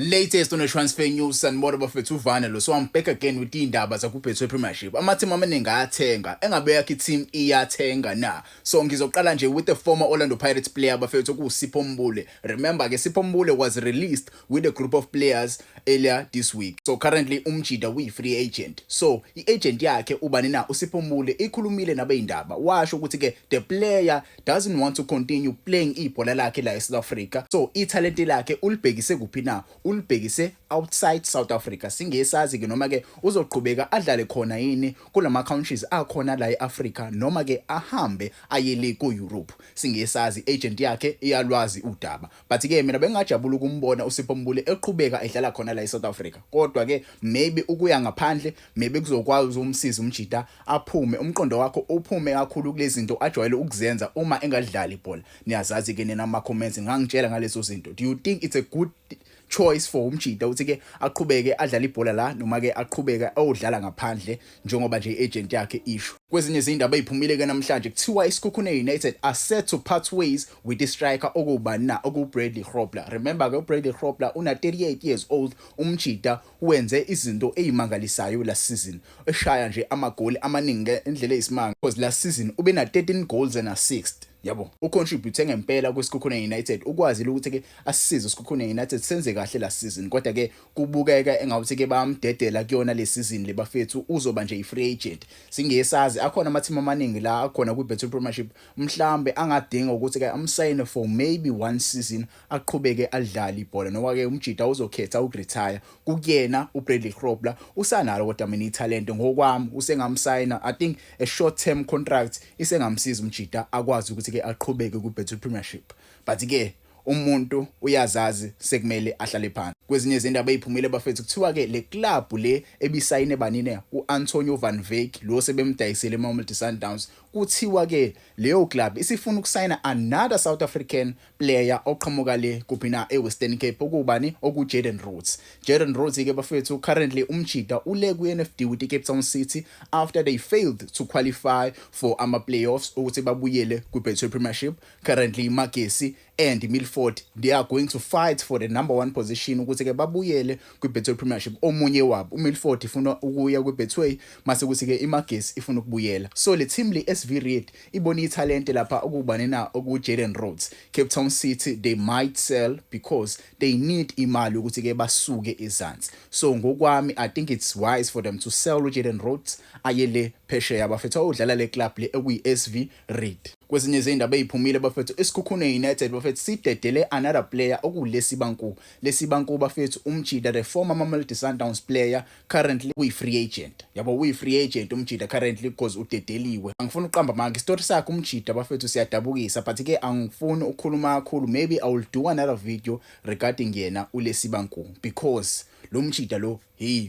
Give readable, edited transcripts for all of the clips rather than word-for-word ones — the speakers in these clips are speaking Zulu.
Latest on the transfer news sanibona bafethu uvana lo, so I'm back again with indaba zakuBetway Premiership. Amateam amaningi ayathenga, engabe yakhe team iyathenga na. So ngizoqala nje with the former Orlando Pirates player bafethu kuSipho Mbule. Remember ke Sipho Mbule was released with a group of players earlier this week. So currently umjida free agent. So i-agent yakhe ubani na uSipho Mbule ikhulumile nabeyindaba. Washo ukuthi ke the player doesn't want to continue playing ibhola lakhe la eSouth Africa. So italent lakhe ulibhekise kuphi na? Ulibhekise outside South Africa. Singesazi ke noma ke uzoqhubeka adlale khona yini kulama countries akhona la eAfrica noma ke ahambe ayele ku-Europe. Singesazi agent yakhe iyalwazi udaba. But ke mina bengajabula ukumbona uSipho Mbule eqhubeka edlala khona la eSouth Africa. Kodwa ke maybe ukuya ngaphandle maybe kuzokwazi umsiza umjida aphume umqondo wakho uphume kakhulu kulezi zinto ajwayele ukuzenza uma engadlali ibhola. Niyazazi ke nina ama comments ngangitshela ngalezo zinto. Do you think it's a good choice for umjida uthi ke aqhubeke adlala ibhola la noma ke aqhubeka ayodlala ngaphandle njengoba nje agent yakhe isho? Kwezinye izindaba eziphumile ke namhlanje kuthiwa iSkhukhune United are set to part ways with the striker okubani na okuBradley Grobler. Remember ke uBradley Grobler una 38 years old. Umjida wenze izinto ezimangalisayo last season, eshaya nje amagoli amaningi endlela ezisimanga because last season ube na 13 goals and assists. Yabo ucontribute ngempela kweSkhukhune United ukwazile ukuthi ke asisize uSkhukhune United senze kahle la season, kodwa ke kubukeka engawuthi ke bamdedela kuyona le season le bafethu uzoba nje free agent. Singesazi akhona ama team amaningi la akhona kuBetway Premiership mhlambe angadinga ukuthi ke amsign for maybe one season aqhubeke adlale ibhola noma ke umjida uzokhetha ukuretire kuyena uBradley Grobler usanalo kodwa mina italent ngokwami usengamsigna. I think a short term contract isengamsiza umjida akwazi ukuthi ke aqhubeke kuBetway Premiership. But ke umuntu uyazazi sekumele ahlale phansi. Kwezinye izindaba eziphumile bafethu kuthiwa ke le club le ebisayine banine uAntonio van Wyk lo sebemdayisele eMamelodi Sundowns, kuthiwa ke leyo club isifuna ukusayina another South African player oqhamuka le kuphina eWestern Cape okubani okuJaden Rhodes. Jaden Rhodes ke bafethu currently umjida ule kuNFD with Cape Town City after they failed to qualify for ama playoffs ukuthi babuyele kuBetway Premiership. Currently Magesi and Milford they are going to fight for the number 1 position ukuthi ke babuyele kuBetway Premiership. Omunye wabo uMilford ifuna ukuya kuBetway mase ukuthi ke iMagesi ifuna ukubuyela. So le team le SV Red ibona italent lapha okubani na okuJaden Rhodes. Cape Town City they might sell because they need imali ukuthi ke basuke ezansi. So ngokwami I think it's wise for them to sell uJaden Rhodes ayele phesheya bafethu udlala le club le okuyiSV Red. Kwezinye izindaba eziphumile bafethu iSkhukhune United bafethu sidedele another player okuLesibanku. Lesibanku bafethu umjida the former Mamelodi Sundowns player currently free agent. Yabo free agent umjida currently because udedeliwe. Angifuni uqamba manje istory sakhe umjida bafethu siyadabukisa, but ke angifuni ukukhuluma kakhulu. Maybe I will do another video regarding yena uLesibanku because lo mjida lo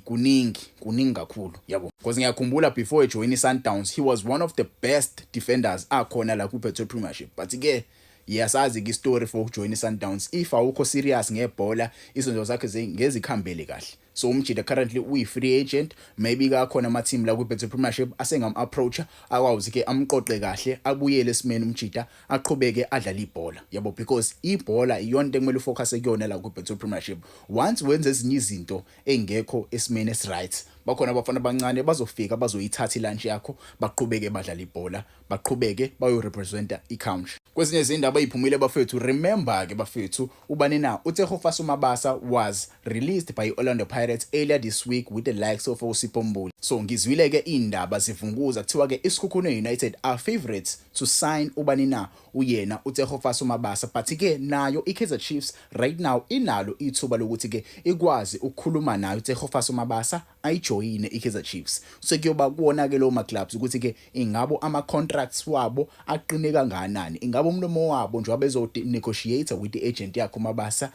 kuningi kakhulu yabo. Because ngiyakhumbula before joining Sundowns he was one of the best defenders akhona la kuBetway Premiership, but ke yasazi ke story for join Sundowns if awukho serious ngebhola izinto zakhe ngezikhambele kahle. So umjida currently free agent. Maybe kakhona ama team la kuBetway Premiership asengam approach akwazi ke amqoqe kahle abuyele esimeni umjida aqhubeke adlala ibhola yabo, because ibhola iyona into ekumele ufocus kuyona la kuBetway Premiership. Once wenza ezinye izinto engekho esimeni esright bakhona abafana abancane bazofika bazoyithatha ilunch yakho baqhubeke badlala ibhola baqhubeke bayo representa iCountry. Kwezinye izindaba eziphumile bafethu, remember ke bafethu ubani na uTshegofaso Mabasa was released by Orlando Pirates earlier this week with the likes of Sipho Mbule. So ngizwile ke indaba zivunguza kuthiwa ke iSkhukhune United are favorites to sign ubani na uyena uTshegofaso Mabasa, but ke nayo iKaizer Chiefs right now inalo ithuba lokuthi ke ikwazi ukukhuluma nayo uTshegofaso Mabasa ayijoyine iKaizer Chiefs. So kuyoba kuona ke lo ma clubs ukuthi ke ingabo ama contracts wabo aqine kanganani, ingabo umlomo wabo nje wabezo negotiate with the agent yakho Mabasa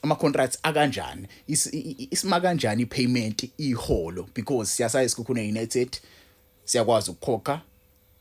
ama contracts akanjani, isima kanjani payment iholo, because siyasayi iSkhukhune United siyakwazi ukukhokha,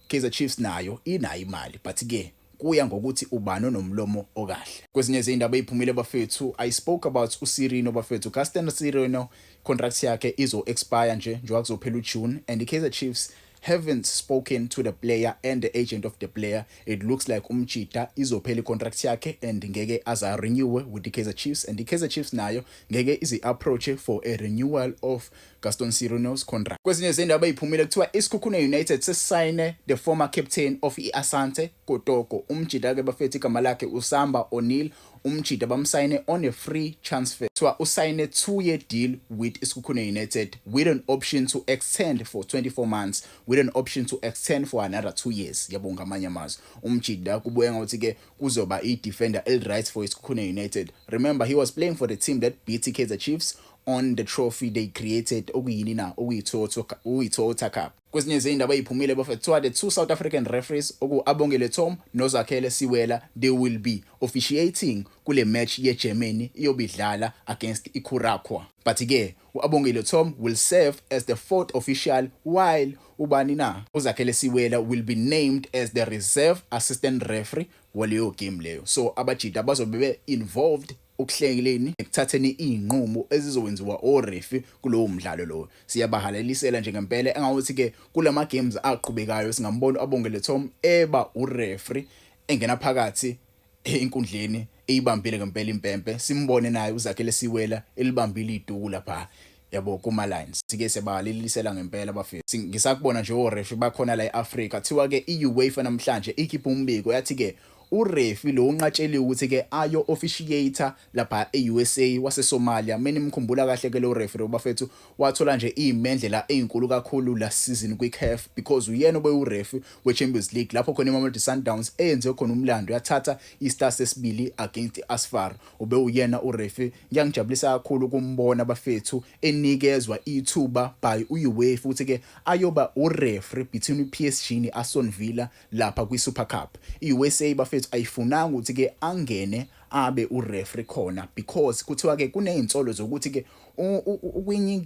Kaizer Chiefs nayo inayo imali, but ke kuya ngokuthi ubani onomlomo okahle. Kwezinye izindaba eziphumile bafethu I spoke about uSirino bafethu. Caster Sirino contract yakhe izo expire nje njengoba kuzophela uJune and iKaizer Chiefs haven't spoken to the player and the agent of the player. It looks like Umchita izophela contract yakhe and ngeke aza renew with the Kaizer Chiefs, and the Kaizer Chiefs nayo ngeke izi approach for a renewal of Gaston Sirino's contract. Kwezinye izindaba eziphumile kuthiwa iSikhukhune United sesayine the former captain of iAsante Kotoko. Umchita ke bafethu igama lakhe uSamba O'Neil. Umchita bamsayine on a free transfer. So usayine 2-year deal with iSikhukhune United with an option to extend for 24 months with an option to extend for another 2 years. Yabo ngamanye amazwi. Umchita kubuye ngathi ke kuzoba i-defender right for iSikhukhune United. Remember, he was playing for the team that beat Kaizer Chiefs on the trophy they created okuyini na okuyi-Toyota Cup. Kwezinye izindaba eziphumile bafethu the two South African referees Abongile Thom noZakhele Siwela, they will be officiating kule match yeGermany iyobidlala against iCuracao. But ke uAbongile Thom will serve as the fourth official while uZakhele Siwela will be named as the reserve assistant referee waleyo game leyo. So abajita bazobe involved ukuhleleni ekuthatheni izinqumo ezizowenziwa orefi kulowo mdlalo lo. Siyabahalalisela nje ngempela engawuthi ke kulama games aqhubekayo singambona Abongile Thom eba ureferee engena phakathi enkundleni eyibambile ngempela impempe. Simbone naye uZakhele Siwela elibambile iduku lapha yabo kuma lines. Sike sebalililisela ngempela bafethu. Ngisakubona nje orefi bakhona la eAfrica. Thiwa ke iUEFA namhlanje ikhipha umbiko yathi ke urefi lo unqatsheliwe ukuthi ke ayo officiator lapha eUSA wase Somalia. Mina imkhumbula kahle ke lo referee bafethu wathola nje imendlela ezinkulu kakhulu la season kwiCAF because uyena obe urefi weChampions League lapho khona iMamelodi Sundowns eyenze khona umlando yathatha iStars sesibili against Asfar. Ube uyena urefi. Ngiyangijabulisa kakhulu kumbona bafethu enikezwa ithuba by uUEFA ukuthi ke ayoba ureferee between PSG neAston Villa lapha kwiSuper Cup. iUSA bafethu ayifunanga ukuthi ke angene abe ureferee khona because kuthiwa ke kunezinsolo zokuthi ke ukwinye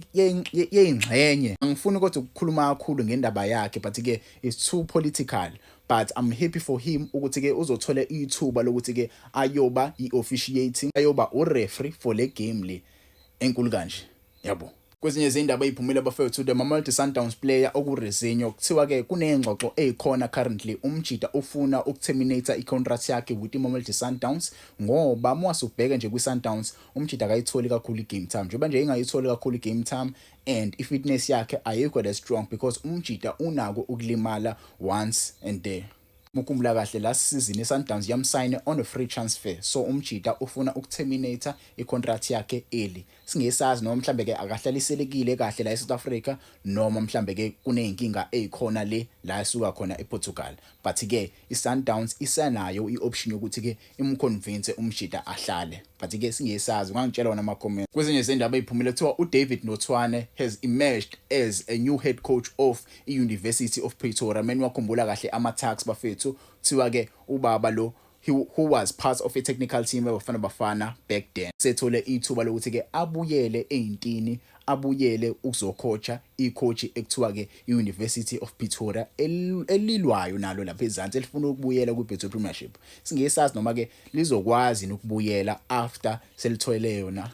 yengxenye angifuni kodwa ukukhuluma kakhulu ngendaba yakhe but ke it's too political, but I'm happy for him ukuthi ke uzothola ithuba lokuthi ke ayoba iofficiating ayoba ureferee for le game le enkulu kanje yabo. Kwezinye izindaba eziphumile bafethu the Mamelodi Sundowns player okuRezinho kuthiwa ke kunengxoxo ezikhona currently Umchita ufuna ukuterminate icontract yakhe with iMamelodi Sundowns ngoba mwasubheka nje kwiSundowns Umchita akayitholi kakhulu igame time njengoba nje engayitholi kakhulu igame time and ifitness yakhe ayikho that strong because Umchita unako ukulimala once and there. Mukhumbula kahle last season iSundowns yamsign on a free transfer, so Umchita ufuna ukuterminate icontract yakhe early. Singesazi noma mhlambe ke akahlaliselekile kahle la eSouth Africa noma mhlambe ke kuneyinkinga ezikhona la esuka khona ePortugal, but ke iSundowns isanayo ioption yokuthi ke imconvince Umchita ahlale, but ke singesazi ungangitshela wona ama comments. Kwezinye izindaba eziphumile kuthiwa uDavid Notwane has emerged as a new head coach of iUniversity of Pretoria. Manje wakhumbula kahle ama-Tuks bafethu kuthiwa ke ubaba lo who was part of a technical team eBafana Bafana back then sethole ithuba lokuthi ke abuyele ezintini abuyele ukuzocoacha icoach ekuthiwa ke iUniversity of Pretoria elilwayo nalo lapha eZansi elifuna ukubuyela kwiBetway Premiership. Singesazi noma ke lizokwazi ukubuyela after selithole yona